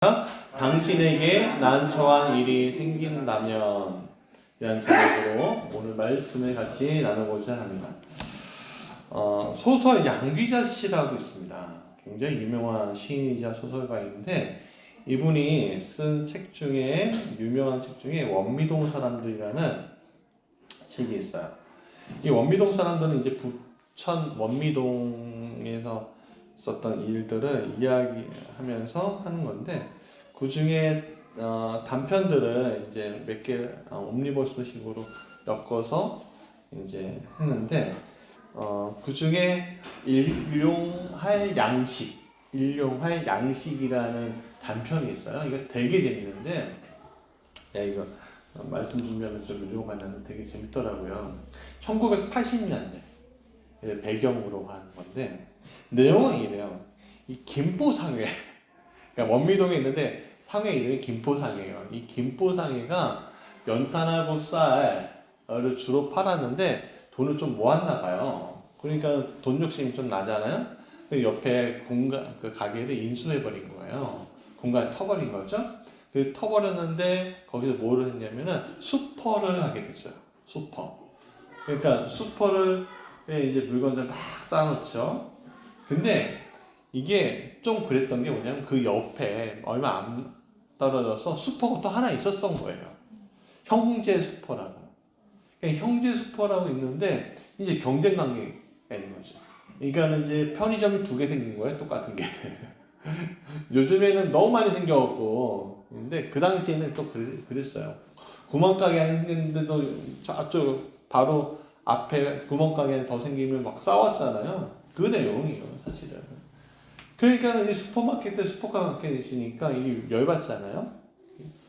당신에게 난처한 일이 생긴다면 이라는 제목으로 오늘 말씀을 같이 나누고자 합니다. 소설 양귀자 씨라고 있습니다. 굉장히 유명한 시인이자 소설가인데 이분이 쓴 책 중에 유명한 책 중에 원미동 사람들이라는 책이 있어요. 이 원미동 사람들은 이제 부천 원미동에서 썼던 일들을 이야기하면서 하는 건데 그 중에 단편들을 이제 몇 개 옴니버스식으로 엮어서 이제 했는데 그 중에 일용할 양식이라는 단편이 있어요. 이거 되게 재밌는데 이거 말씀 준비하면 좀 유용하면 되게 재밌더라고요. 1980년대 배경으로 한 건데 내용은 이래요. 이 김포상회, 그러니까 원미동에 있는데 상회 이름이 김포상회예요. 이 김포상회가 연탄하고 쌀을 주로 팔았는데 돈을 좀 모았나 봐요. 그러니까 돈 욕심이 좀 나잖아요. 그 옆에 그 가게를 인수해버린 거예요. 공간을 터버린 거죠. 그 터버렸는데 거기서 뭐를 했냐면은 슈퍼를 하게 됐어요. 슈퍼. 그러니까 슈퍼를 이제 물건들 막 쌓아놓죠. 근데 이게 좀 그랬던 게 뭐냐면 그 옆에 얼마 안 떨어져서 슈퍼가 또 하나 있었던 거예요. 형제 슈퍼라고. 그러니까 형제 슈퍼라고 있는데 이제 경쟁 관계가 있는 거죠. 그러니까 이제 편의점이 2개 생긴 거예요. 똑같은 게. 요즘에는 너무 많이 생겨갖고. 근데 그 당시에는 또 그랬어요. 구멍가게 하나 생겼는데도 저쪽 바로 앞에 구멍가게 더 생기면 막 싸웠잖아요. 그 내용이에요, 사실은. 그러니까 이 슈퍼마켓, 슈퍼마켓이니까 이 열받잖아요.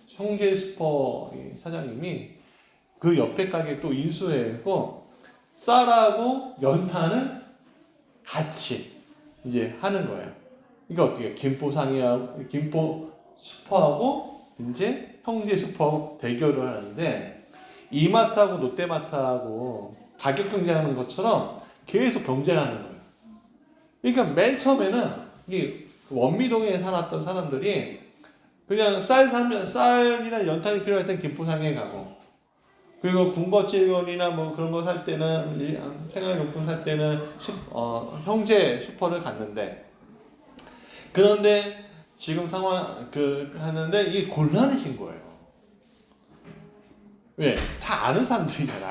형제 슈퍼 사장님이 그 옆에 가게 또 인수해고 쌀하고 연탄을 같이 이제 하는 거예요. 이게 어떻게 김포상회하고 김포 슈퍼하고 이제 형제 슈퍼하고 대결을 하는데 이마트하고 롯데마트하고 가격 경쟁하는 것처럼 계속 경쟁하는 거예요. 그러니까 맨 처음에는 이 원미동에 살았던 사람들이 그냥 쌀 사면 쌀이나 연탄이 필요할 땐 김포상에 가고 그리고 군것질거리나 뭐 그런 거 살 때는 생활용품 살 때는 형제 슈퍼를 갔는데 그런데 지금 상황 하는데 이게 곤란해진 거예요. 왜? 다 아는 사람들이잖아.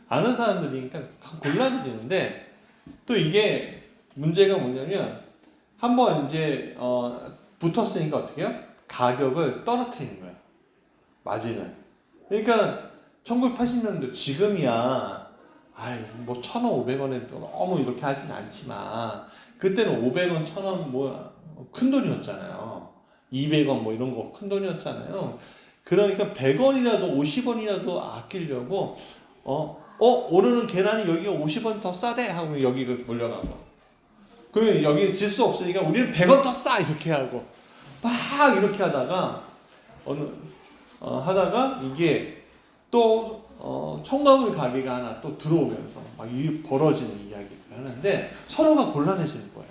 아는 사람들이니까 곤란해지는데 또 이게 문제가 뭐냐면 한번 이제 붙었으니까 어떻게 해요? 가격을 떨어뜨리는 거예요. 마진을. 그러니까 1980년도 지금이야 뭐 1,000원, 500원에 너무 이렇게 하진 않지만 그때는 500원, 1,000원 뭐 큰 돈이었잖아요. 200원 뭐 이런 거 큰 돈이었잖아요. 그러니까 100원이라도 50원이라도 아끼려고 오늘은 계란이 여기가 50원 더 싸대 하고 여기를 몰려가고 그러면 여기 질 수 없으니까 우리는 100원 더 싸 이렇게 하고 막 이렇게 하다가 하다가 이게 또 첨가물 가게가 하나 또 들어오면서 막 벌어지는 이야기를 하는데 서로가 곤란해지는 거예요.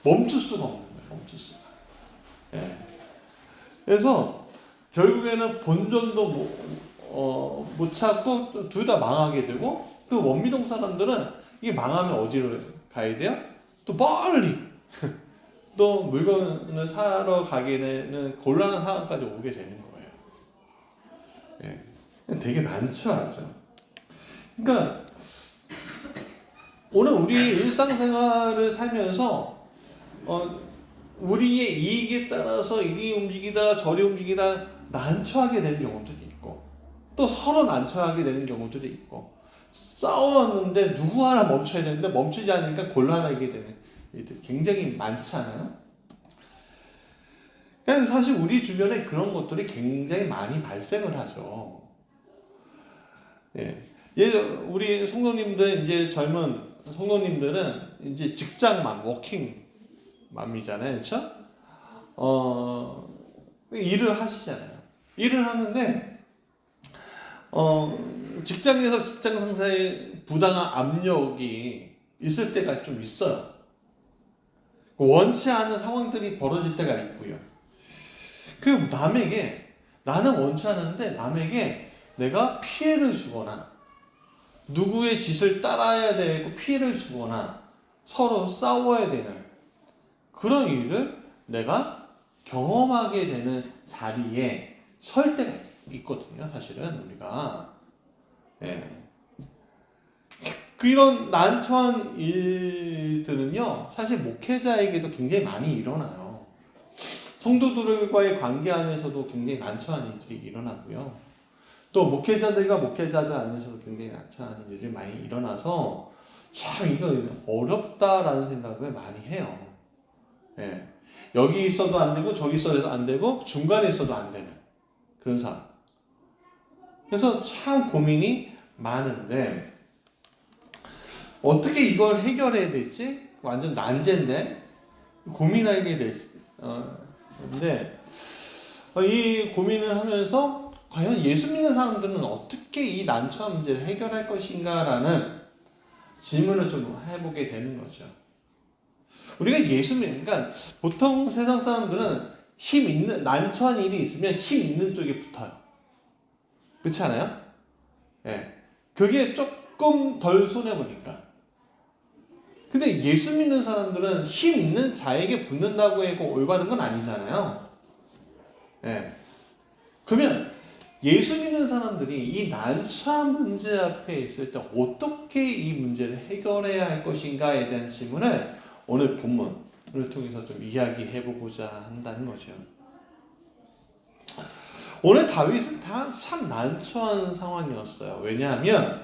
멈출 수가 없는 거예요. 멈출 수가. 예. 그래서 결국에는 본전도 못 찾고 둘 다 망하게 되고 그 원미동 사람들은 이게 망하면 어디로 가야 돼요? 또 멀리 또 물건을 사러 가기에는 곤란한 상황까지 오게 되는 거예요. 예. 되게 난처하죠. 그러니까 오늘 우리 일상생활을 살면서 우리의 이익에 따라서 이리 움직이다 저리 움직이다 난처하게 되는 경우들이 있고 또 서로 난처하게 되는 경우들이 있고 싸웠는데 누구 하나 멈춰야 되는데 멈추지 않으니까 곤란하게 되는 일들이 굉장히 많잖아요. 그러니까 사실 우리 주변에 그런 것들이 굉장히 많이 발생을 하죠. 우리 성도님들 이제 젊은 성도님들은 이제 직장맘, 워킹맘이잖아요, 그렇죠? 일을 하시잖아요. 일을 하는데 직장에서 직장 상사의 부당한 압력이 있을 때가 좀 있어요. 원치 않은 상황들이 벌어질 때가 있고요. 그 남에게 나는 원치 않는데 남에게 내가 피해를 주거나 누구의 짓을 따라야 되고 피해를 주거나 서로 싸워야 되는 그런 일을 내가 경험하게 되는 자리에 설 때가 있거든요. 사실은 우리가 이런 난처한 일들은요, 사실 목회자에게도 굉장히 많이 일어나요. 성도들과의 관계 안에서도 굉장히 난처한 일들이 일어나고요. 또 목회자들과 목회자들 안에서도 굉장히 난처한 일들이 많이 일어나서 참 이거 어렵다라는 생각을 많이 해요. 여기 있어도 안 되고 저기 있어도 안 되고 중간에 있어도 안 되는 그런 상황. 그래서 참 고민이 많은데 어떻게 이걸 해결해야 될지 완전 난제인데 고민하게 되는데 이 고민을 하면서 과연 예수 믿는 사람들은 어떻게 이 난처한 문제를 해결할 것인가라는 질문을 좀 해보게 되는 거죠. 우리가 그러니까 보통 세상 사람들은 난처한 일이 있으면 힘 있는 쪽에 붙어요. 그렇지 않아요? 그게 조금 덜 손해보니까. 근데 예수 믿는 사람들은 힘 있는 자에게 붙는다고 해서 올바른 건 아니잖아요. 그러면 예수 믿는 사람들이 이 난처한 문제 앞에 있을 때 어떻게 이 문제를 해결해야 할 것인가에 대한 질문을 오늘 본문을 통해서 좀 이야기해보고자 한다는 거죠. 오늘 다윗은 참 난처한 상황이었어요. 왜냐하면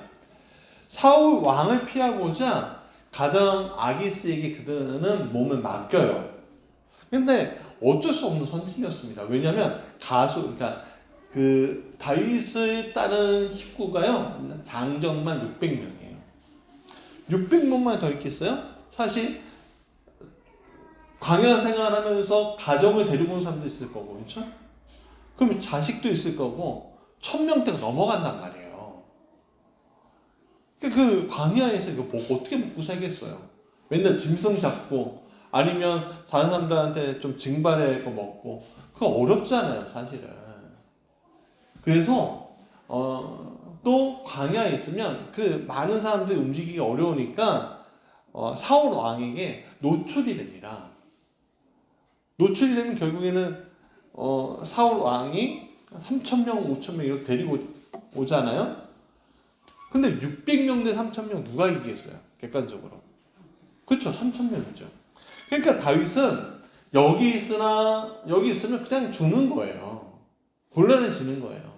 사울 왕을 피하고자 가던 아기스에게 그들은 몸을 맡겨요. 근데 어쩔 수 없는 선택이었습니다. 왜냐하면 그러니까 그 다윗을 따르는 식구가요 장정만 600명이에요. 600명만 더 있겠어요? 사실 광야 생활하면서 가정을 데리고 온 사람도 있을 거고, 그렇죠? 그럼 자식도 있을 거고 1000명대가 넘어간단 말이에요. 그 광야에서 이거 어떻게 먹고 살겠어요? 맨날 짐승 잡고 아니면 다른 사람들한테 좀 징발해서 먹고 그거 어렵잖아요, 사실은. 그래서 또 광야에 있으면 그 많은 사람들이 움직이기 어려우니까 사울 왕에게 노출이 됩니다. 노출이 되면 결국에는 사울 왕이 3,000명, 5,000명 이렇게 데리고 오잖아요. 근데 600명 대 3,000명 누가 이기겠어요? 객관적으로. 그렇죠. 3,000명이죠. 그러니까 다윗은 여기 있으면 그냥 죽는 거예요. 곤란해지는 거예요.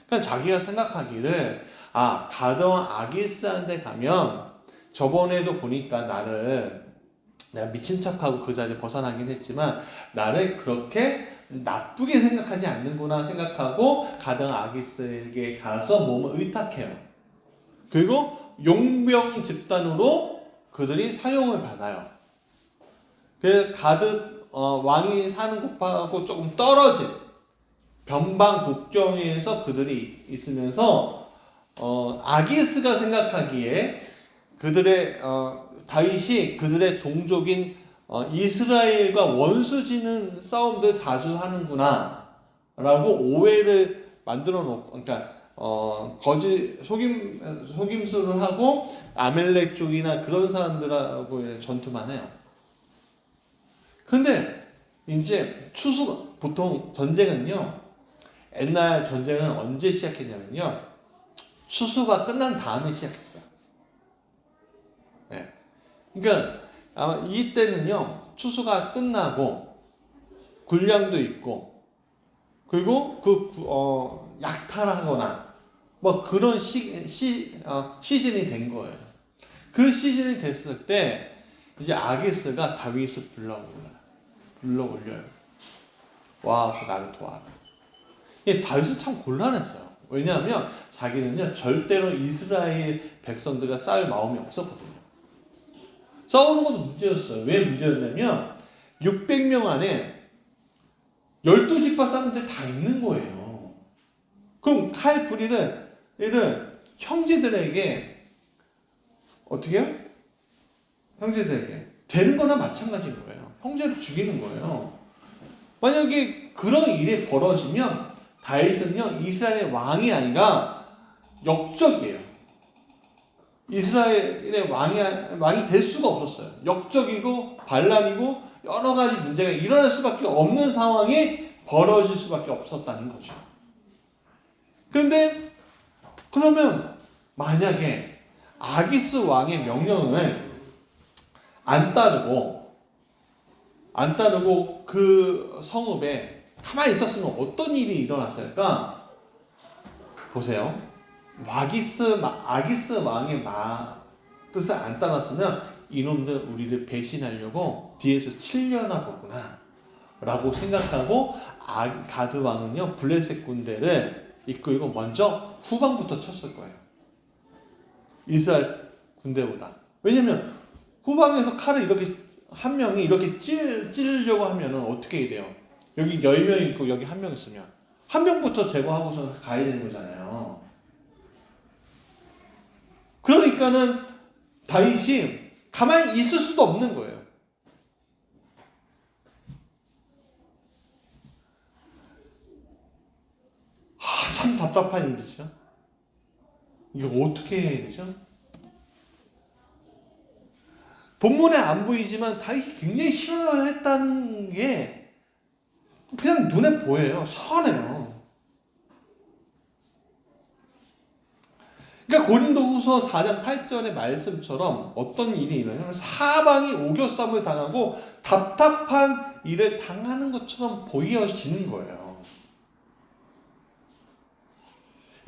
그러니까 자기가 생각하기를 가던 아기스한테 가면 저번에도 보니까 내가 미친 척하고 그 자리에 벗어나긴 했지만 나를 그렇게 나쁘게 생각하지 않는구나 생각하고 가던 아기스에게 가서 몸을 의탁해요. 그리고 용병 집단으로 그들이 사용을 받아요. 그래서 가드 왕이 사는 곳하고 조금 떨어진 변방 국경에서 그들이 있으면서 아기스가 생각하기에 그들의 다윗이 그들의 동족인 이스라엘과 원수 지는 싸움들 자주 하는구나 라고 오해를 만들어 놓고, 그러니까 속임수를 하고 아멜렉 쪽이나 그런 사람들하고 전투만 해요. 근데 이제 보통 전쟁은요, 옛날 전쟁은 언제 시작했냐면요, 추수가 끝난 다음에 시작했어요. 그러니까 아마 이때는요, 추수가 끝나고 군량도 있고 그리고 약탈하거나 뭐 그런 시즌이 된 거예요. 그 시즌이 됐을 때 이제 아기스가 다윗을 불러 올려요. 와, 나를 도와라. 다윗은 참 곤란했어요. 왜냐하면 자기는요 절대로 이스라엘 백성들과 싸울 마음이 없었거든요. 싸우는 것도 문제였어요. 왜 문제였냐면 600명 안에 12지파 사람들 다 있는 거예요. 그럼 칼 부리는 형제들에게 어떻게 해요? 형제들에게 되는 거나 마찬가지인 거예요. 형제를 죽이는 거예요. 만약에 그런 일이 벌어지면 다윗은요 이스라엘의 왕이 아니라 역적이에요. 이스라엘의 왕이 될 수가 없었어요. 역적이고 반란이고 여러 가지 문제가 일어날 수밖에 없는 상황이 벌어질 수밖에 없었다는 거죠. 그런데 그러면 만약에 아기스 왕의 명령을 안 따르고 그 성읍에 가만히 있었으면 어떤 일이 일어났을까? 보세요. 아기스 왕의 뜻을 안 따랐으면 이놈들 우리를 배신하려고 뒤에서 치려나 보구나 라고 생각하고 가드 왕은요 블레셋 군대를 이끌고 먼저 후방부터 쳤을 거예요. 이스라엘 군대보다. 왜냐면 후방에서 칼을 이렇게 한 명이 이렇게 찌르려고 하면은 어떻게 돼요? 여기 10명 있고 여기 한 명 있으면 한 명부터 제거하고서 가야 되는 거잖아요. 그러니까는 다윗이 가만히 있을 수도 없는 거예요. 참 답답한 일이죠. 이거 어떻게 해야 되죠? 본문에 안 보이지만 다윗이 굉장히 싫어했다는 게 그냥 눈에 보여요. 선해요. 그러니까 고린도후서 4장 8절의 말씀처럼 어떤 일이 일어나면 사방이 오겨쌈을 당하고 답답한 일을 당하는 것처럼 보여지는 거예요.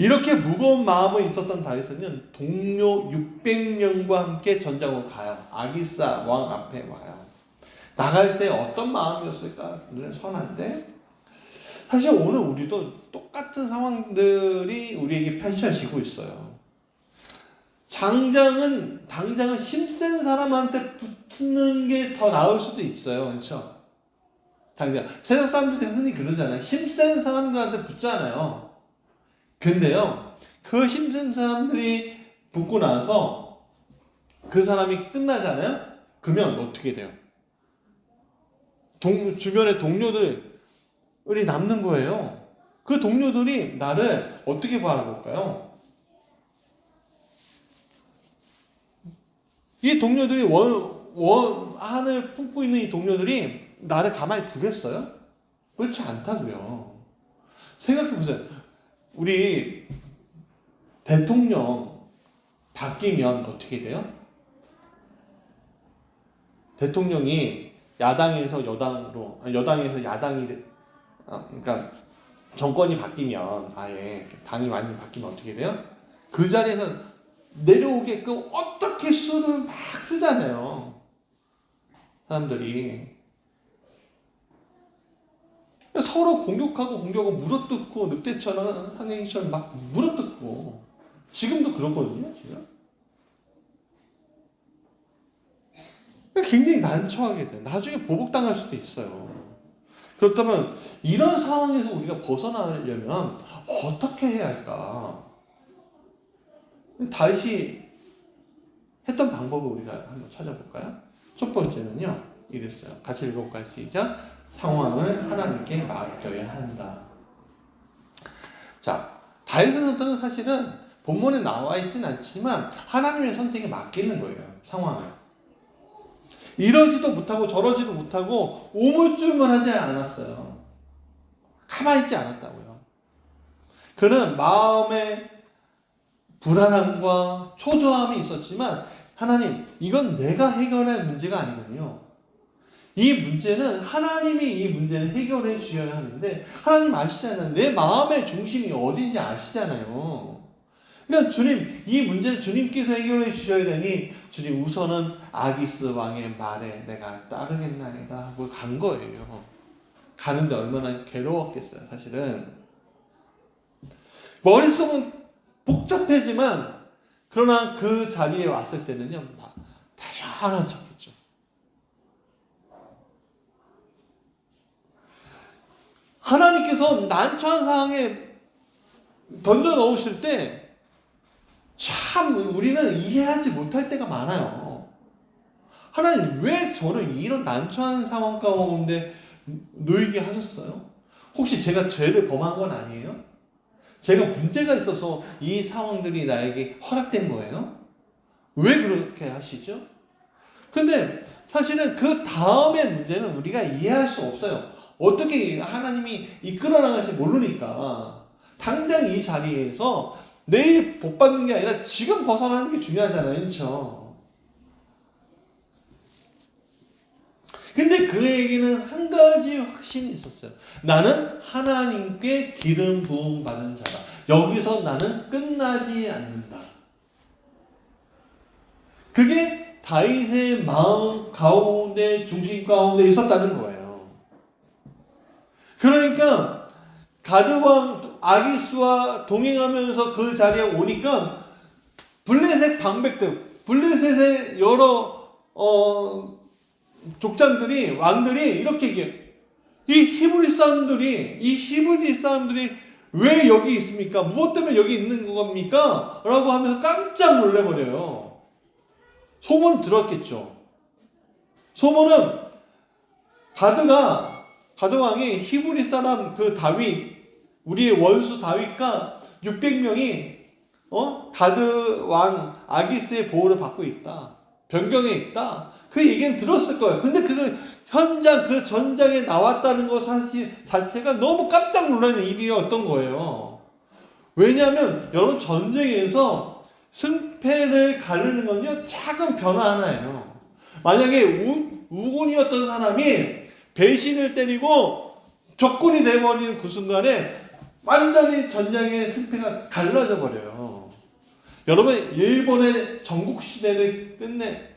이렇게 무거운 마음이 있었던 다윗은 동료 600명과 함께 전장으로 가요. 아기사 왕 앞에 와요. 나갈 때 어떤 마음이었을까? 물론 선한데 사실 오늘 우리도 똑같은 상황들이 우리에게 펼쳐지고 있어요. 당장은 힘센 사람한테 붙는 게 더 나을 수도 있어요. 그렇죠? 당장 세상 사람들이 흔히 그러잖아요. 힘센 사람들한테 붙잖아요. 근데요, 그 힘센 사람들이 붙고 나서 그 사람이 끝나잖아요? 그러면 어떻게 돼요? 주변의 동료들이 남는 거예요. 그 동료들이 나를 어떻게 바라볼까요? 이 동료들이 원한을 품고 있는 이 동료들이 나를 가만히 두겠어요? 그렇지 않다고요. 생각해보세요. 우리 대통령 바뀌면 어떻게 돼요? 대통령이 야당에서 여당으로, 여당에서 야당이, 그러니까 정권이 바뀌면 아예 당이 완전히 바뀌면 어떻게 돼요? 그 자리에서 내려오게끔 어떻게 수를 막 쓰잖아요. 사람들이. 서로 공격하고 물어뜯고 늑대처럼 항행처럼 막 물어뜯고 지금도 그렇거든요. 지금. 굉장히 난처하게 돼요. 나중에 보복당할 수도 있어요. 그렇다면 이런 상황에서 우리가 벗어나려면 어떻게 해야 할까? 다윗이 했던 방법을 우리가 한번 찾아볼까요? 첫 번째는요. 이랬어요. 같이 읽어볼까요? 시작. 상황을 하나님께 맡겨야 한다. 자, 다윗의 선택은 사실은 본문에 나와 있진 않지만 하나님의 선택에 맡기는 거예요. 상황을. 이러지도 못하고 저러지도 못하고 오물쭈물하지 않았어요. 가만히 있지 않았다고요. 그는 마음에 불안함과 초조함이 있었지만 하나님, 이건 내가 해결할 문제가 아니군요. 이 문제는 하나님이 이 문제를 해결해 주셔야 하는데 하나님 아시잖아요. 내 마음의 중심이 어딘지 아시잖아요. 그러니까 주님, 이 문제는 주님께서 해결해 주셔야 되니 주님 우선은 아기스 왕의 말에 내가 따르겠나이다 하고 간 거예요. 가는데 얼마나 괴로웠겠어요. 사실은 머릿속은 복잡해지만 그러나 그 자리에 왔을 때는요 막 다양한 척했죠. 하나님께서 난처한 상황에 던져 넣으실 때 참 우리는 이해하지 못할 때가 많아요. 하나님 왜 저를 이런 난처한 상황 가운데 놓이게 하셨어요? 혹시 제가 죄를 범한 건 아니에요? 제가 문제가 있어서 이 상황들이 나에게 허락된 거예요? 왜 그렇게 하시죠? 근데 사실은 그 다음의 문제는 우리가 이해할 수 없어요. 어떻게 하나님이 이끌어 나갈지 모르니까 당장 이 자리에서 내일 복 받는 게 아니라 지금 벗어나는 게 중요하잖아요. 그렇죠? 근데 그에게는 한 가지 확신이 있었어요. 나는 하나님께 기름 부음 받은 자다. 여기서 나는 끝나지 않는다. 그게 다윗의 마음 가운데, 중심 가운데 있었다는 거예요. 그러니까 가드왕 아기스와 동행하면서 그 자리에 오니까 블레셋 방백들, 블레셋의 여러 족장들이, 왕들이 이렇게 얘기해요. 이 히브리 사람들이 왜 여기 있습니까? 무엇 때문에 여기 있는 겁니까? 라고 하면서 깜짝 놀래버려요. 소문은 들었겠죠. 소문은 가드왕이 히브리 사람 그 다윗, 우리의 원수 다윗과 600명이 가드왕 아기스의 보호를 받고 있다. 변경에 있다. 그 얘기는 들었을 거예요. 근데 그 현장, 그 전장에 나왔다는 것 사실 자체가 너무 깜짝 놀라는 일이었던 거예요. 왜냐하면 여러분 전쟁에서 승패를 가르는 건요 작은 변화 하나예요. 만약에 우군이었던 사람이 배신을 때리고 적군이 돼버리는 그 순간에 완전히 전장의 승패가 갈라져 버려요. 여러분 일본의 전국시대를 끝내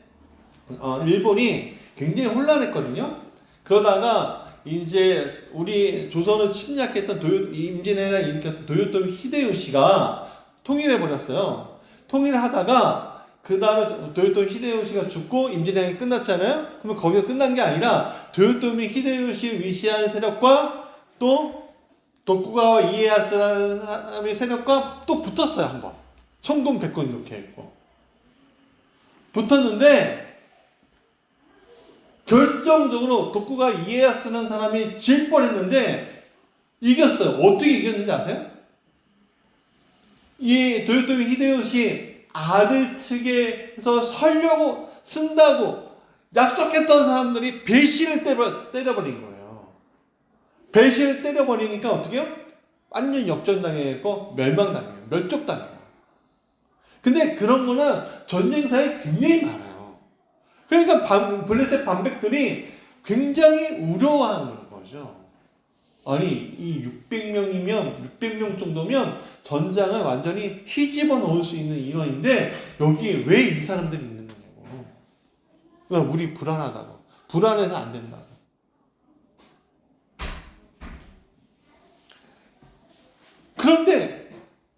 일본이 굉장히 혼란했거든요. 그러다가 이제 우리 조선을 침략했던 임진왜란을 일으켰던 도요토미 히데요시가 통일해버렸어요. 통일하다가 그 다음에 도요토미 히데요시가 죽고 임진왜란이 끝났잖아요. 그러면 거기서 끝난 게 아니라 도요토미 히데요시를 위시하는 세력과 또 도쿠가와 이에야스라는 사람의 세력과 또 붙었어요. 한번 청동 백권 이렇게 했고 붙었는데 결정적으로 도쿠가 이에야스라는 사람이 질 뻔했는데 이겼어요. 어떻게 이겼는지 아세요? 이 도요토미 히데요시 아들 측에서 살려고 쓴다고 약속했던 사람들이 배신을 때려버린 거예요. 배신을 때려버리니까 어떻게 해요? 완전 역전당했고 멸망당해요. 멸족당해요. 근데 그런 거는 전쟁사에 굉장히 많아요. 그러니까 블레셋 반백들이 굉장히 우려하는 거죠. 아니 이 600명 정도면 전장을 완전히 휘집어 놓을 수 있는 인원인데 여기에 왜 이 사람들이 있는 거냐고. 그러니까 우리 불안하다고. 불안해서 안 된다고. 그런데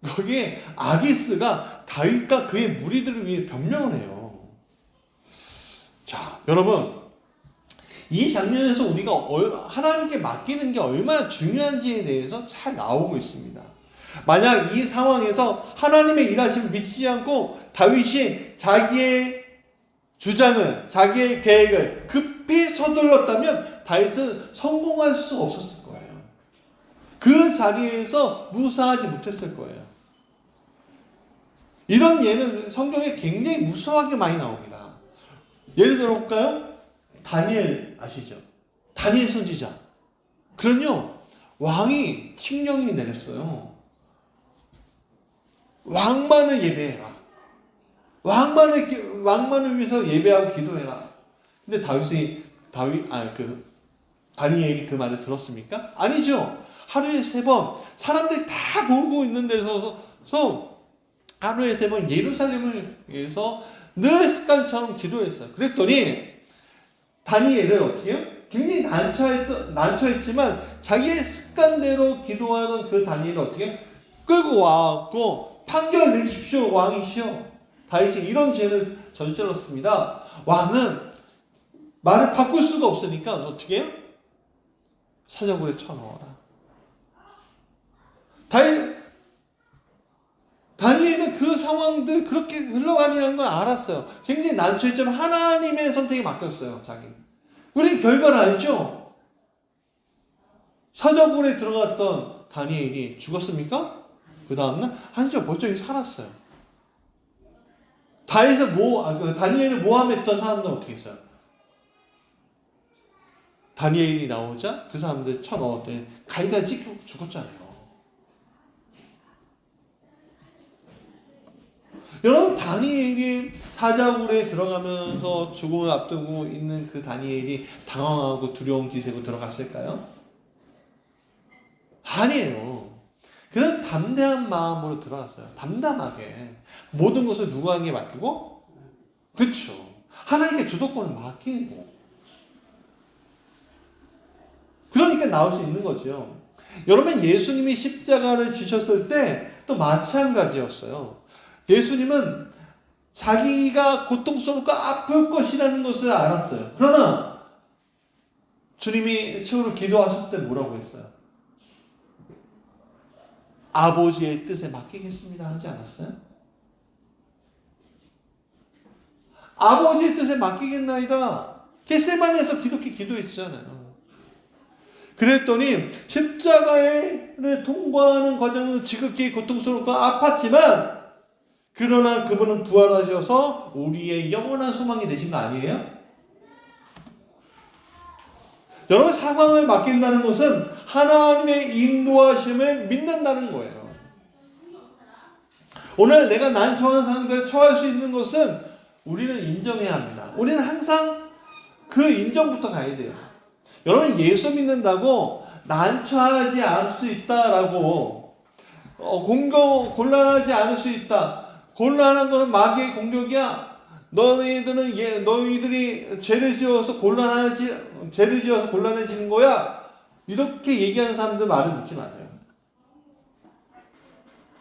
거기에 아기스가 다윗과 그의 무리들을 위해 변명을 해요. 자, 여러분 이 장면에서 우리가 하나님께 맡기는 게 얼마나 중요한지에 대해서 잘 나오고 있습니다. 만약 이 상황에서 하나님의 일하심을 믿지 않고 다윗이 자기의 주장을, 자기의 계획을 급히 서둘렀다면 다윗은 성공할 수 없었을 거예요. 그 자리에서 무사하지 못했을 거예요. 이런 예는 성경에 굉장히 무수하게 많이 나옵니다. 예를 들어 볼까요? 다니엘 아시죠? 다니엘 선지자. 그런요, 왕이 칙령이 내렸어요. 왕만을 예배해라. 왕만을 위해서 예배하고 기도해라. 근데 다니엘이 그 말을 들었습니까? 아니죠. 하루에 3번, 사람들이 다 보고 있는 데서 하루에 3번 예루살렘을 위해서 늘 습관처럼 기도했어요. 그랬더니 다니엘은 어떻게 해요? 굉장히 난처했지만 자기의 습관대로 기도하던 그 다니엘을 어떻게 해요? 끌고 와갖고 판결 내리십시오 왕이시여. 다윗이 이런 죄를 저질렀습니다. 왕은 말을 바꿀 수가 없으니까 어떻게 해요? 사자굴에 쳐넣어라. 다니엘은 그 상황들 그렇게 흘러가리라는 걸 알았어요. 굉장히 난처했지만 하나님의 선택에 맡겼어요. 자기. 우리 결과를 알죠? 사자굴에 들어갔던 다니엘이 죽었습니까? 그 다음날? 아니죠. 벌써 여기 살았어요. 다니엘을 모함했던 사람들은 어떻게 했어요? 다니엘이 나오자 그 사람들 쳐넣었더니 가위가 찢기고 죽었잖아요. 여러분, 다니엘이 사자굴에 들어가면서 죽음을 앞두고 있는 그 다니엘이 당황하고 두려운 기세로 들어갔을까요? 아니에요. 그런 담대한 마음으로 들어갔어요. 담담하게. 모든 것을 누구에게 맡기고? 그렇죠. 하나님께 주도권을 맡기고. 그러니까 나올 수 있는 거죠. 여러분, 예수님이 십자가를 지셨을 때 또 마찬가지였어요. 예수님은 자기가 고통스럽고 아플 것이라는 것을 알았어요. 그러나 주님이 최후로 기도하셨을 때 뭐라고 했어요? 아버지의 뜻에 맡기겠습니다 하지 않았어요? 아버지의 뜻에 맡기겠나이다. 겟세마네에서 기도했잖아요. 그랬더니 십자가를 통과하는 과정은 지극히 고통스럽고 아팠지만 그러나 그분은 부활하셔서 우리의 영원한 소망이 되신 거 아니에요? 여러분, 상황을 맡긴다는 것은 하나님의 인도하심을 믿는다는 거예요. 오늘 내가 난처한 상황을 처할 수 있는 것은 우리는 인정해야 합니다. 우리는 항상 그 인정부터 가야 돼요. 여러분, 예수 믿는다고 난처하지 않을 수 있다라고 곤란하지 않을 수 있다. 곤란한 것은 마귀의 공격이야. 너희들이 죄를 지어서 곤란해지는 거야. 이렇게 얘기하는 사람들 말을 믿지 마세요.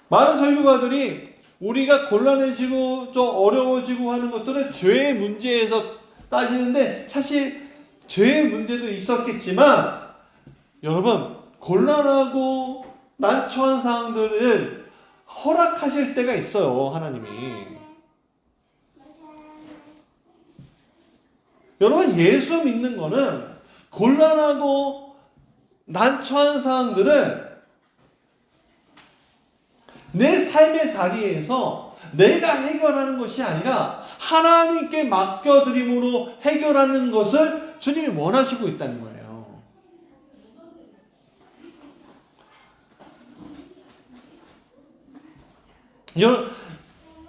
많은 설교가들이 우리가 곤란해지고 좀 어려워지고 하는 것들은 죄의 문제에서 따지는데 사실 죄의 문제도 있었겠지만 여러분, 곤란하고 난처한 상황들을 허락하실 때가 있어요. 하나님이. 여러분, 예수 믿는 거는 곤란하고 난처한 상황들을 내 삶의 자리에서 내가 해결하는 것이 아니라 하나님께 맡겨드림으로 해결하는 것을 주님이 원하시고 있다는 거예요.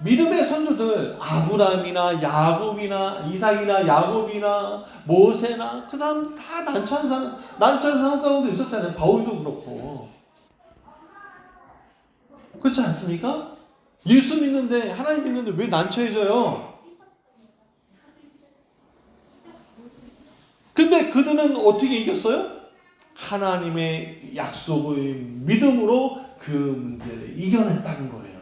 믿음의 선조들, 아브라함이나 야곱이나 이삭이나 야곱이나 모세나 그 다음 다 난처한 상황 가운데 있었잖아요. 바울도 그렇고. 그렇지 않습니까? 예수 믿는데, 하나님 믿는데 왜 난처해져요? 근데 그들은 어떻게 이겼어요? 하나님의 약속을 믿음으로 그 문제를 이겨냈다는 거예요.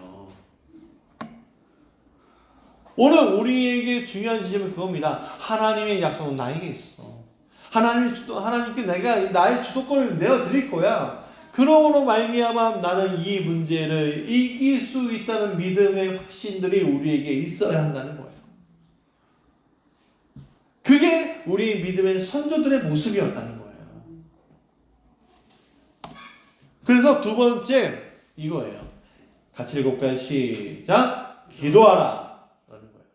오늘 우리에게 중요한 지점은 그겁니다. 하나님의 약속은 나에게 있어. 하나님께 내가 나의 주도권을 내어드릴 거야. 그러므로 말미암아 나는 이 문제를 이길 수 있다는 믿음의 확신들이 우리에게 있어야 한다는 거예요. 그게 우리 믿음의 선조들의 모습이었다는 거예요. 그래서 두 번째 이거예요. 같이 읽어볼까요? 시작. 기도하라. 라는 거예요.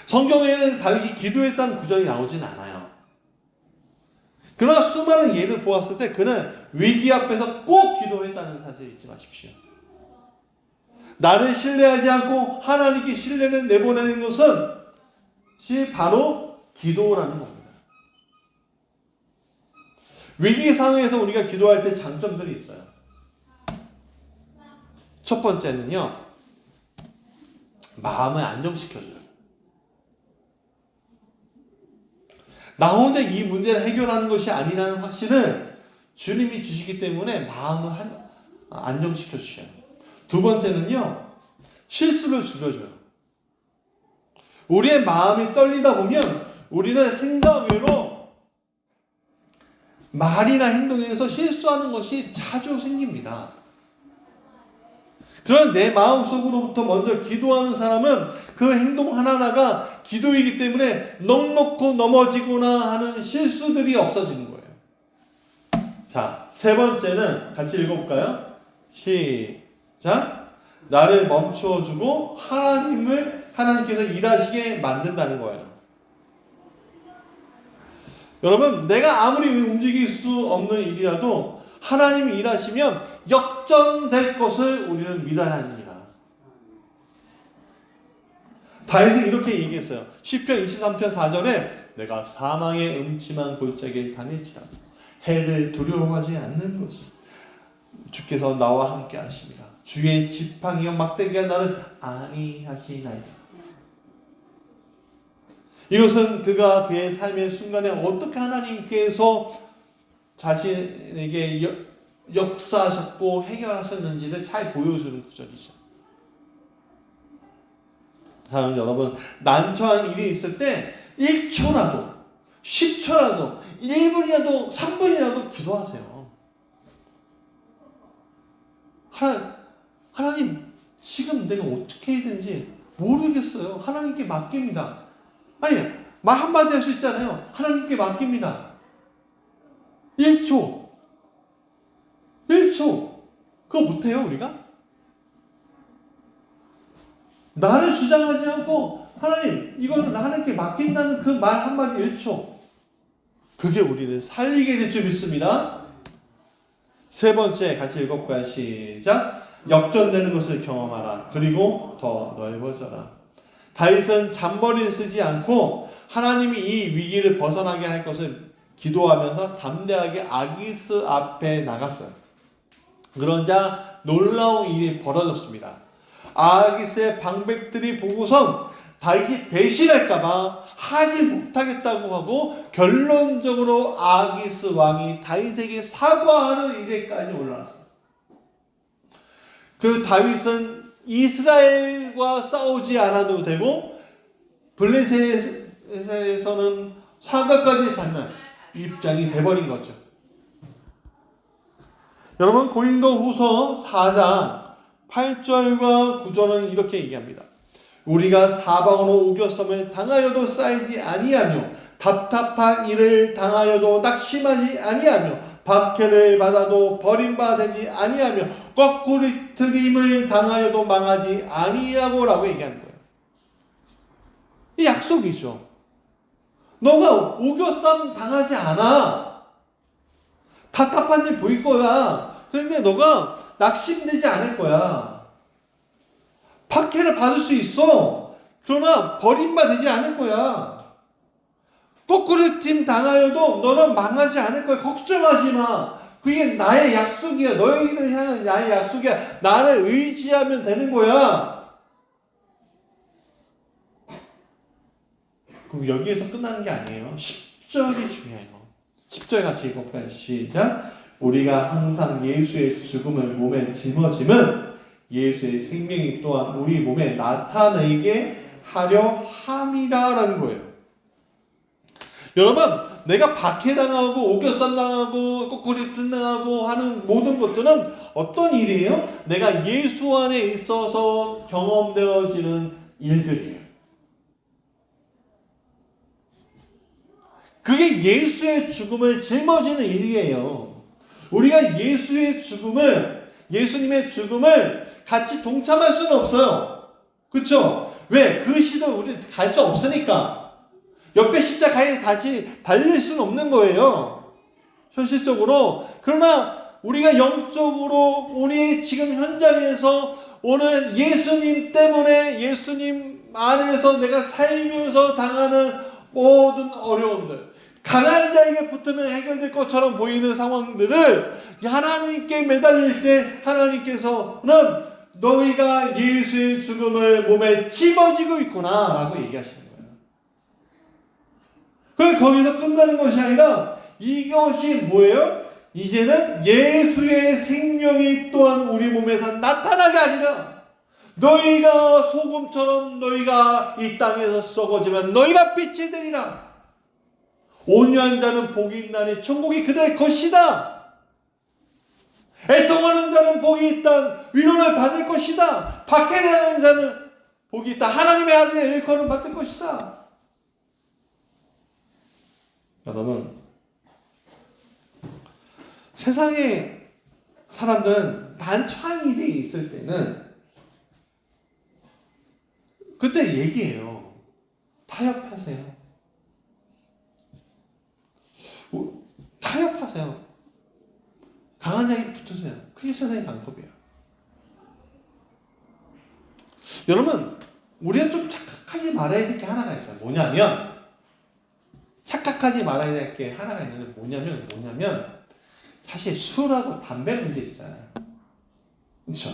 성경에는 다윗이 기도했다는 구절이 나오진 않아요. 그러나 수많은 예를 보았을 때 그는 위기 앞에서 꼭 기도했다는 사실을 잊지 마십시오. 나를 신뢰하지 않고 하나님께 신뢰를 내보내는 것은 바로 기도라는 겁니다. 위기 상황에서 우리가 기도할 때 장점들이 있어요. 첫 번째는요, 마음을 안정시켜줘요. 나 혼자 이 문제를 해결하는 것이 아니라는 확신을 주님이 주시기 때문에 마음을 안정시켜 주셔요. 두 번째는요, 실수를 줄여줘요. 우리의 마음이 떨리다 보면 우리는 생각 외로 말이나 행동에서 실수하는 것이 자주 생깁니다. 그런 내 마음속으로부터 먼저 기도하는 사람은 그 행동 하나하나가 기도이기 때문에 넉넉고 넘어지거나 하는 실수들이 없어지는 거예요. 자, 세 번째는 같이 읽어볼까요? 시작. 나를 멈춰주고 하나님께서 일하시게 만든다는 거예요. 여러분, 내가 아무리 움직일 수 없는 일이라도 하나님이 일하시면 역전될 것을 우리는 믿어야 합니다. 다윗은 이렇게 얘기했어요. 시편 23편 4절에 내가 사망의 음침한 골짜기를 다닐지라도 해를 두려워하지 않는 것을 주께서 나와 함께 하십니다. 주의 지팡이와 막대기가 나를 안위하시나이다. 이것은 그가 그의 삶의 순간에 어떻게 하나님께서 자신에게 역사하셨고 해결하셨는지를 잘 보여주는 구절이죠. 사랑하는 여러분, 난처한 일이 있을 때 1초라도 10초라도 1분이라도 3분이라도 기도하세요. 하나님, 지금 내가 어떻게 해야 되는지 모르겠어요. 하나님께 맡깁니다. 아니, 말 한마디 할 수 있잖아요. 하나님께 맡깁니다. 1초. 그거 못해요, 우리가? 나를 주장하지 않고 하나님, 이거는 하나님께 맡긴다는 그 말 한마디 1초. 그게 우리를 살리게 될 줄 믿습니다. 세 번째 같이 읽어볼까요? 시작. 역전되는 것을 경험하라. 그리고 더 넓어져라. 다윗은 잔머리를 쓰지 않고 하나님이 이 위기를 벗어나게 할 것을 기도하면서 담대하게 아기스 앞에 나갔어요. 그러자 놀라운 일이 벌어졌습니다. 아기스의 방백들이 보고선 다윗이 배신할까봐 하지 못하겠다고 하고 결론적으로 아기스 왕이 다윗에게 사과하는 일에까지 올라왔어요. 그 다윗은 이스라엘과 싸우지 않아도 되고 블레셋에서는 사과까지 받는 입장이 돼버린 거죠. 여러분, 고린도후서 4장 8절과 9절은 이렇게 얘기합니다. 우리가 사방으로 우겨섬을 당하여도 쌓이지 아니하며 답답한 일을 당하여도 낙심하지 아니하며 박해를 받아도 버림받지 아니하며 거꾸리트림을 당하여도 망하지 아니하고라고 얘기하는 거예요. 이 약속이죠. 너가 우겨쌈 당하지 않아. 답답한 일 보일 거야. 그런데 너가 낙심되지 않을 거야. 박해를 받을 수 있어. 그러나 버림받지 않을 거야. 거꾸리트림 당하여도 너는 망하지 않을 거야. 걱정하지 마. 그게 나의 약속이야. 너희를 향한 나의 약속이야. 나를 의지하면 되는 거야. 그럼 여기에서 끝나는 게 아니에요. 10절이 중요해요. 10절 같이 읽어볼까요? 시작. 우리가 항상 예수의 죽음을 몸에 짊어짐은 예수의 생명이 또한 우리 몸에 나타나게 하려 함이라라는 거예요. 여러분, 내가 박해당하고 오겨쌈당하고 거꾸리트림 당하고 하는 모든 것들은 어떤 일이에요? 내가 예수 안에 있어서 경험되어지는 일들이에요. 그게 예수의 죽음을 짊어지는 일이에요. 우리가 예수님의 죽음을 같이 동참할 수는 없어요. 그렇죠? 왜? 그 시도 우리는 갈 수 없으니까. 옆에 십자가에 다시 달릴 수는 없는 거예요. 현실적으로. 그러나 우리가 영적으로 우리 지금 현장에서 오늘 예수님 때문에 예수님 안에서 내가 살면서 당하는 모든 어려움들, 강한 자에게 붙으면 해결될 것처럼 보이는 상황들을 하나님께 매달릴 때 하나님께서는 너희가 예수의 죽음을 몸에 짊어지고 있구나 라고 얘기하시는 거예요. 그럼 거기서 끝나는 것이 아니라 이것이 뭐예요? 이제는 예수의 생명이 또한 우리 몸에서 나타나게 하리라. 너희가 소금처럼 너희가 이 땅에서 썩어지면 너희가 빛이 되리라. 온유한 자는 복이 있나니 천국이 그들 것이다. 애통하는 자는 복이 있다. 위로를 받을 것이다. 박해당하는 자는 복이 있다. 하나님의 아들의 일컬음을 받을 것이다. 여러분, 세상에 사람들은 난처한 일이 있을 때는 그때 얘기해요. 타협하세요. 타협하세요. 강한 자에게 붙으세요. 그게 세상의 방법이에요. 여러분, 우리가 좀 착각하지 말아야 될 게 하나가 있어요. 뭐냐면, 착각하지 말아야 될 게 하나가 있는데 뭐냐면 사실 술하고 담배 문제 있잖아요. 그렇죠?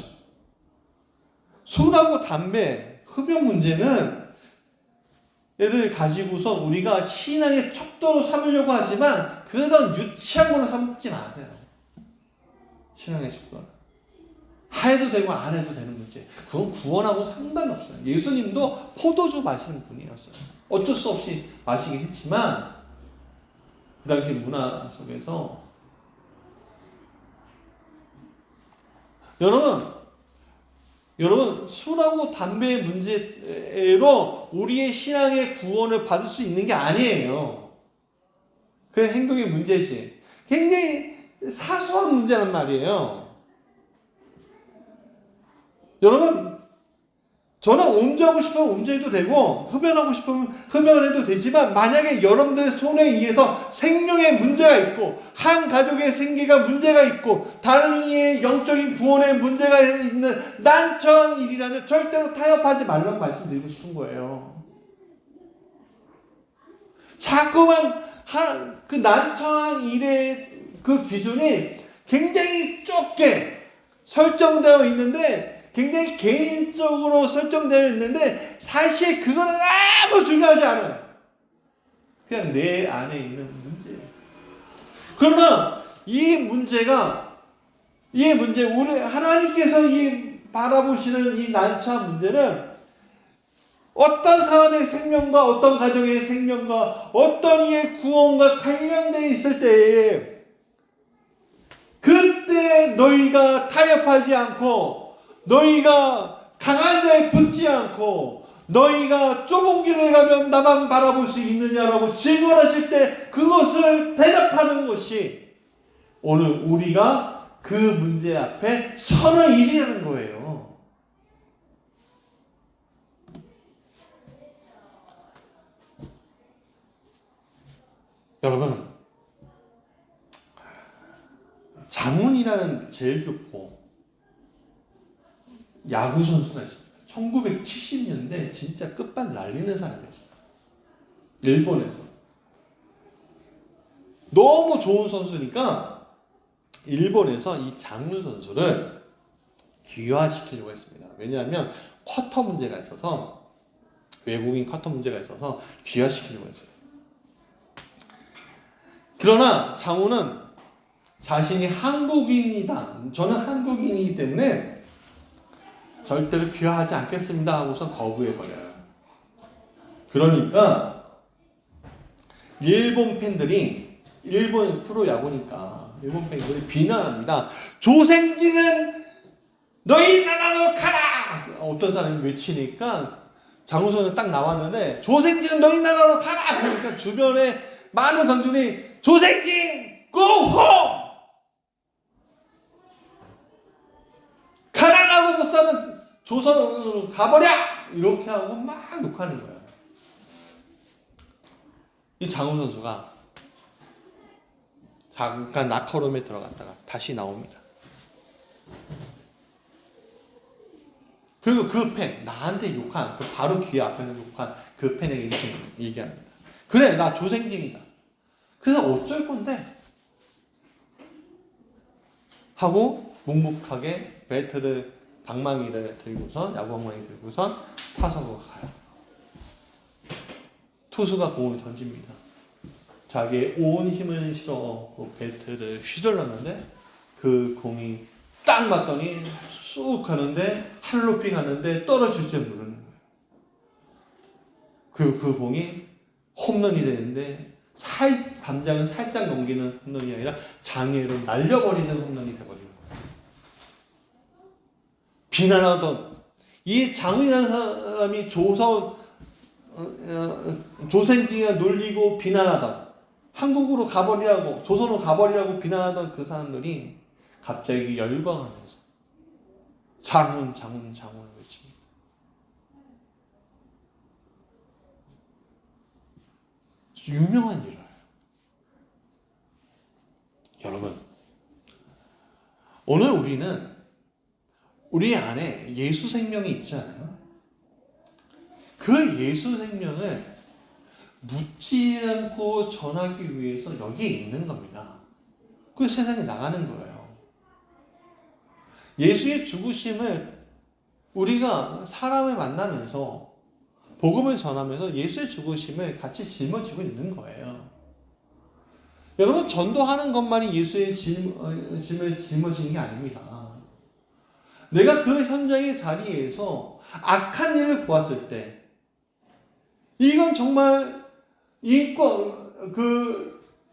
술하고 담배, 흡연 문제는 얘를 가지고서 우리가 신앙의 척도로 삼으려고 하지만 그런 유치한 걸로 삼지 마세요. 신앙의 척도. 해도 되고 안 해도 되는 문제. 그건 구원하고 상관없어요. 예수님도 포도주 마시는 분이었어요. 어쩔 수 없이 마시긴 했지만 그 당시 문화 속에서 여러분 술하고 담배의 문제로 우리의 신앙의 구원을 받을 수 있는 게 아니에요. 그 행동의 문제지. 굉장히 사소한 문제란 말이에요. 여러분, 저는 음주하고 싶으면 음주해도 되고 흡연하고 싶으면 흡연해도 되지만 만약에 여러분들의 손에 의해서 생명의 문제가 있고 한 가족의 생계가 문제가 있고 다른 이의 영적인 구원에 문제가 있는 난처한 일이라면 절대로 타협하지 말라고 말씀드리고 싶은 거예요. 자꾸만 그 난처한 일의 그 기준이 굉장히 좁게 설정되어 있는데 굉장히 개인적으로 설정되어 있는데 사실 그거는 아무 중요하지 않아요. 그냥 내 안에 있는 문제예요. 그러나 이 문제 우리 하나님께서 이 바라보시는 이 난처한 문제는 어떤 사람의 생명과 어떤 가정의 생명과 어떤 이의 구원과 관련되어 있을 때에 그때 너희가 타협하지 않고 너희가 강한 자에 붙지 않고 너희가 좁은 길을 가면 나만 바라볼 수 있느냐라고 질문하실 때 그것을 대답하는 것이 오늘 우리가 그 문제 앞에 서는 일이라는 거예요. 여러분, 장훈이라는 제일 좋고 야구 선수가 있습니다. 1970년대 진짜 끝발 날리는 사람이었어요. 일본에서. 너무 좋은 선수니까 일본에서 이 장훈 선수를 귀화시키려고 했습니다. 왜냐하면 쿼터 문제가 있어서 외국인 쿼터 문제가 있어서 귀화시키려고 했어요. 그러나 장훈은 자신이 한국인이다. 저는 한국인이기 때문에 절대로 귀화하지 않겠습니다 하고서 거부해버려요. 그러니까 일본 팬들이 일본 프로야구니까 일본 팬들이 비난합니다. 조생진은 너희 나라로 가라! 어떤 사람이 외치니까 장훈선은 딱 나왔는데 조생진은 너희 나라로 가라! 그러니까 주변에 많은 관중이 조생진 go home! 가난하고 못 사는 조선으로 가버려! 이렇게 하고 막 욕하는 거예요. 이 장훈 선수가 잠깐 라커룸에 들어갔다가 다시 나옵니다. 그리고 그 팬, 나한테 욕한, 그 바로 귀 앞에서 욕한 그 팬에게 이렇게 얘기합니다. 그래, 나 조생진이다. 그래서 어쩔 건데? 하고 묵묵하게 배트를 방망이를 들고선 야구 방망이 들고선 타석으로 가요. 투수가 공을 던집니다. 자기의 온 힘을 실어 그 배트를 휘둘렀는데 그 공이 딱 맞더니 쑥 가는데 한 높이 가는데 떨어질 줄 모르는 거예요. 그 공이 홈런이 되는데 담장을 살짝 넘기는 홈런이 아니라 장애로 날려버리는 홈런이 돼버리는 거예요. 비난하던 이 장훈이라는 사람이 조생진이가 놀리고 비난하던 한국으로 가버리라고, 조선으로 가버리라고 비난하던 그 사람들이 갑자기 열광하면서 장훈, 장훈, 장훈을 외칩니다. 유명한 일화예요. 여러분, 오늘 우리는 우리 안에 예수 생명이 있잖아요. 그 예수 생명을 묻지 않고 전하기 위해서 여기에 있는 겁니다. 그 세상에 나가는 거예요. 예수의 죽으심을 우리가 사람을 만나면서 복음을 전하면서 예수의 죽으심을 같이 짊어지고 있는 거예요. 여러분, 전도하는 것만이 예수의 짐을 짊어지는 게 아닙니다. 내가 그 현장의 자리에서 악한 일을 보았을 때, 이건 정말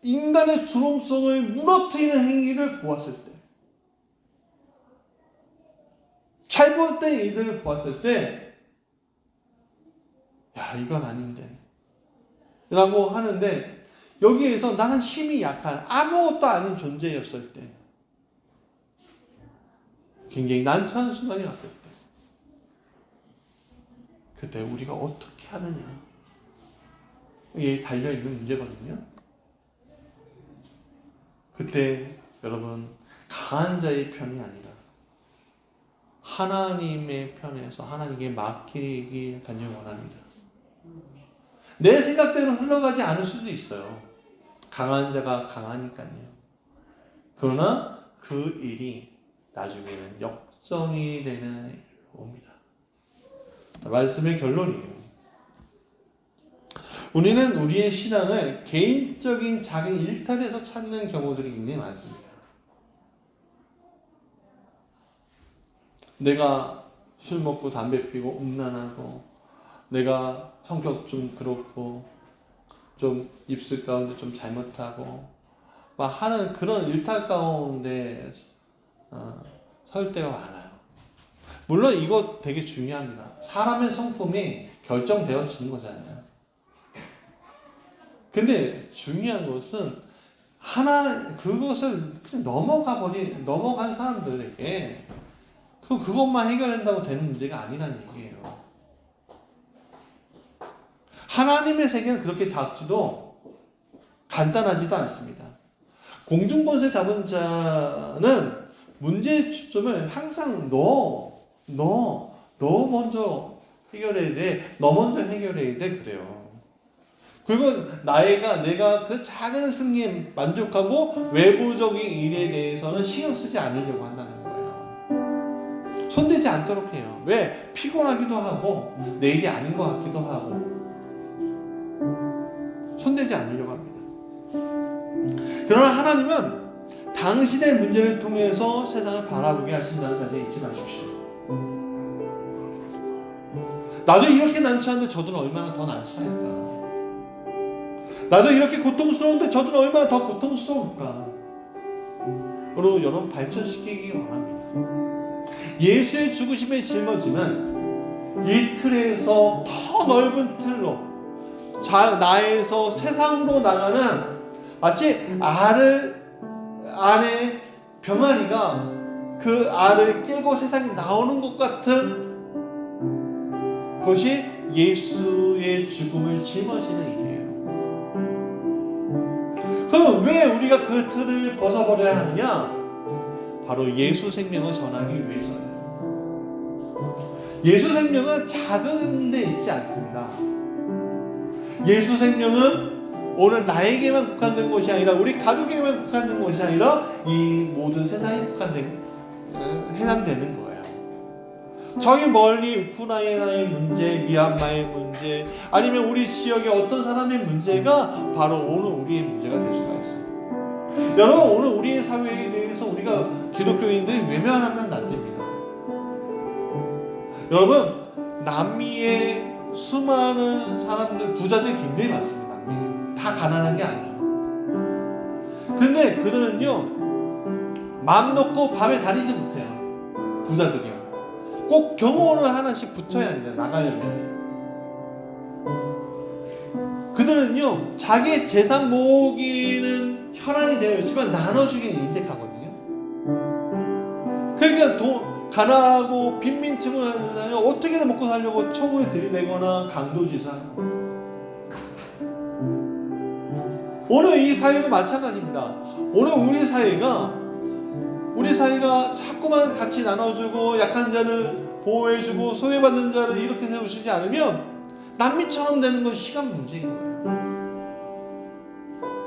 인간의 존엄성을 무너뜨리는 행위를 보았을 때, 잘못된 일들을 보았을 때, 야, 이건 아닌데 라고 하는데, 여기에서 나는 힘이 약한 아무것도 아닌 존재였을 때, 굉장히 난처한 순간이 왔을 때, 그때 우리가 어떻게 하느냐, 이게 달려있는 문제거든요. 그때 여러분, 강한 자의 편이 아니라 하나님의 편에서 하나님께 맡기길 간절히 원합니다. 내 생각대로 흘러가지 않을 수도 있어요. 강한 자가 강하니까요. 그러나 그 일이 나중에는 역정이 되는 일로 옵니다. 말씀의 결론이에요. 우리는 우리의 신앙을 개인적인 작은 일탈에서 찾는 경우들이 굉장히 많습니다. 내가 술 먹고 담배 피고 음란하고, 내가 성격 좀 그렇고, 좀 입술 가운데 좀 잘못하고 막 하는 그런 일탈 가운데 설 때가 많아요. 물론 이거 되게 중요합니다. 사람의 성품이 결정되어지는 거잖아요. 근데 중요한 것은 그것을 그냥 넘어간 사람들에게 그것만 해결된다고 되는 문제가 아니라는 얘기예요. 하나님의 세계는 그렇게 작지도 간단하지도 않습니다. 공중권세 잡은 자는 문제의 초점을 항상 너 먼저 해결해야 돼. 너 먼저 해결해야 돼. 그래요. 그리고 내가 그 작은 승리에 만족하고 외부적인 일에 대해서는 신경 쓰지 않으려고 한다는 거예요. 손대지 않도록 해요. 왜? 피곤하기도 하고 내 일이 아닌 것 같기도 하고 손대지 않으려고 합니다. 그러나 하나님은 당신의 문제를 통해서 세상을 바라보게 하신다는 사실 잊지 마십시오. 나도 이렇게 난처한데 저들은 얼마나 더 난처할까? 나도 이렇게 고통스러운데 저들은 얼마나 더 고통스러울까? 그리고 여러분 발전시키기 원합니다. 예수의 죽으심의 짊어짐은 이 틀에서 더 넓은 틀로 나에서 세상으로 나가는 마치 안에 병아리가 그 알을 깨고 세상에 나오는 것 같은 것이 예수의 죽음을 짊어지는 일이에요. 그럼 왜 우리가 그 틀을 벗어버려야 하느냐? 바로 예수 생명을 전하기 위해서예요. 예수 생명은 작은 데 있지 않습니다. 예수 생명은 오늘 나에게만 국한된 것이 아니라 우리 가족에게만 국한된 것이 아니라 이 모든 세상에 해당되는 거예요. 저기 멀리 우크라이나의 문제, 미얀마의 문제, 아니면 우리 지역의 어떤 사람의 문제가 바로 오늘 우리의 문제가 될 수가 있어요. 여러분, 오늘 우리의 사회에 대해서 우리가 기독교인들이 외면하면 안 됩니다. 여러분, 남미에 수많은 사람들, 부자들이 굉장히 많습니다. 남미에. 다 가난한 게 아니에요. 근데 그들은요, 마음 놓고 밤에 다니지 못해요. 부자들이요. 꼭 경호원을 하나씩 붙여야 합니다. 나가려면. 그들은요 자기 재산 모으기는 혈안이 되어 있지만 나눠주기는 인색하거든요. 그러니까 가난하고 빈민층을 하는 사람이 어떻게든 먹고 살려고 총을 들이대거나 강도짓을하는 거예요. 오늘 이 사회도 마찬가지입니다. 오늘 우리 사회가 자꾸만 같이 나눠주고 약한 자를 보호해주고 소외받는 자를 이렇게 세우시지 않으면 난민처럼 되는 건 시간 문제인 거예요.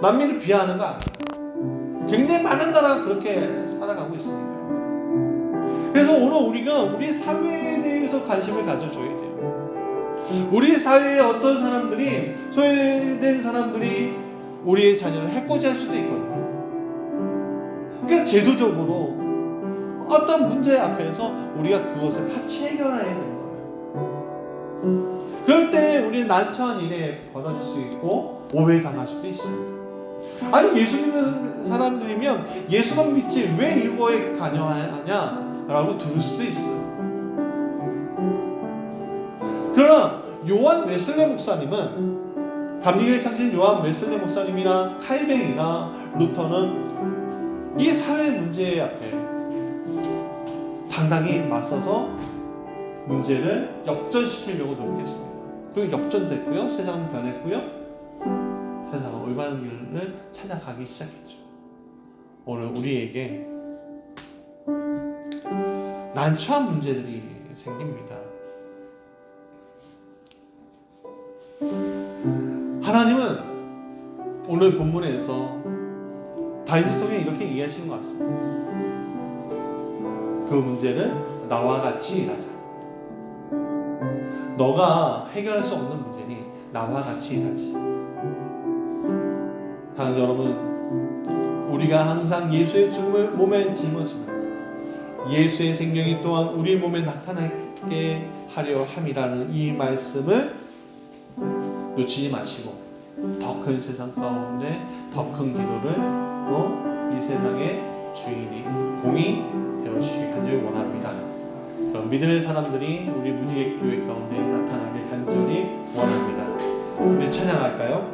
난민을 비하하는 거 아니에요. 굉장히 많은 나라가 그렇게 살아가고 있습니다. 그래서 오늘 우리가 우리 사회에 대해서 관심을 가져줘야 돼요. 우리 사회에 어떤 사람들이, 소외된 사람들이 우리의 자녀를 해코지 할 수도 있거든요. 그러니까 제도적으로 어떤 문제 앞에서 우리가 그것을 같이 해결해야 되는 거예요. 그럴 때 우리는 난처한 일에 벌어질 수 있고 오해당할 수도 있습니다. 아니 예수 믿는 사람들이면 예수만 믿지 왜 이거에 관여하냐 라고 들을 수도 있어요. 그러나 요한 웨슬레 목사님은, 감리교회 창신 요한 웨슬레 목사님이나 칼뱅이나 루터는 이 사회 문제 앞에 당당히 맞서서 문제를 역전시키려고 노력했습니다. 그 역전됐고요. 세상은 변했고요. 세상은 올바른 길을 찾아가기 시작했죠. 오늘 우리에게 난처한 문제들이 생깁니다. 하나님은 오늘 본문에서 다윗을 통해 이렇게 이해하시는 것 같습니다. 그 문제를 나와 같이 일하자. 너가 해결할 수 없는 문제니 나와 같이 일하지. 사랑하는 여러분, 우리가 항상 예수의 죽음을 몸에 짊어지며 예수의 생명이 또한 우리 몸에 나타나게 하려 함이라는 이 말씀을 놓치지 마시고 더 큰 세상 가운데 더 큰 기도를 이 세상의 주인이 공이 되어주시길 원합니다. 그럼 믿음의 사람들이 우리 무지개 교회 가운데 나타나길 간절히 원합니다. 우리 찬양할까요?